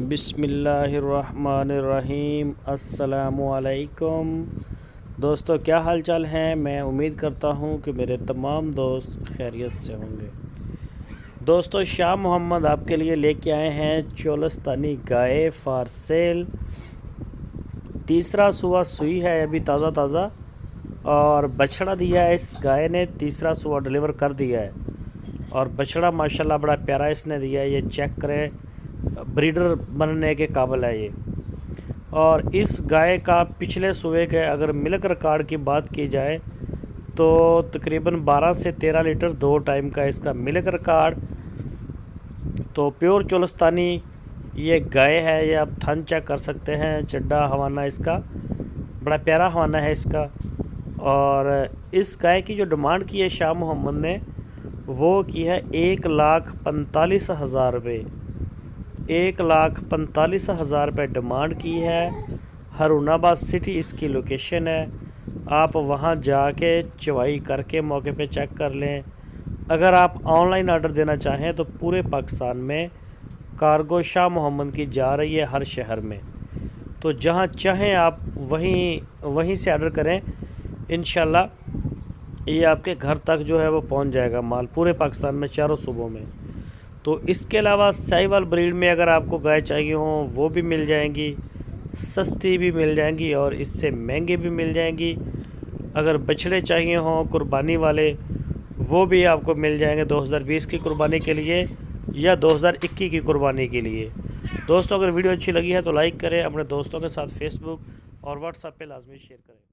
बिस्मिल्लाहिर्रहमानिर्रहीम। अस्सलामुअलैकुम दोस्तों, क्या हाल चाल हैं। मैं उम्मीद करता हूं कि मेरे तमाम दोस्त खैरियत से होंगे। दोस्तों, शाह मोहम्मद आपके लिए लेके आए हैं चोलस्तानी गाय फॉर सेल। तीसरा सुबह सुई है अभी ताज़ा और बछड़ा दिया है इस गाय ने। तीसरा सुबह डिलीवर कर दिया है और बछड़ा माशाल्लाह बड़ा प्यारा इसने दिया है। ये चेक करें, ब्रीडर बनने के काबिल है ये। और इस गाय का पिछले सुबह के अगर मिल्क रिकॉर्ड की बात की जाए तो तकरीबन 12 से 13 लीटर 2 टाइम का इसका मिल्क रिकॉर्ड। तो प्योर चोलस्तानी ये गाय है। ये आप थन चेक कर सकते हैं, चड्डा हवाना इसका बड़ा प्यारा हवाना है इसका। और इस गाय की जो डिमांड की है शाह मोहम्मद ने, वो की है 1,45,000 रुपये। 1,45,000 रुपये डिमांड की है। हरूनाबाद सिटी इसकी लोकेशन है। आप वहां जाके चवाई करके मौके पे चेक कर लें। अगर आप ऑनलाइन ऑर्डर देना चाहें तो पूरे पाकिस्तान में कार्गो शाह मोहम्मद की जा रही है हर शहर में। तो जहां चाहें आप वहीं से ऑर्डर करें। इंशाल्लाह ये आपके घर तक जो है वो पहुंच जाएगा माल, पूरे पाकिस्तान में चारों सूबों में। तो इसके अलावा साहिवाल ब्रीड में अगर आपको गाय चाहिए हो वो भी मिल जाएंगी, सस्ती भी मिल जाएंगी और इससे महंगे भी मिल जाएंगी। अगर बछड़े चाहिए हों कुर्बानी वाले, वो भी आपको मिल जाएंगे 2020 की कुर्बानी के लिए या 2021 की कुर्बानी के लिए। दोस्तों, अगर वीडियो अच्छी लगी है तो लाइक करें, अपने दोस्तों के साथ फेसबुक और व्हाट्सएप पे लाजमी शेयर करें।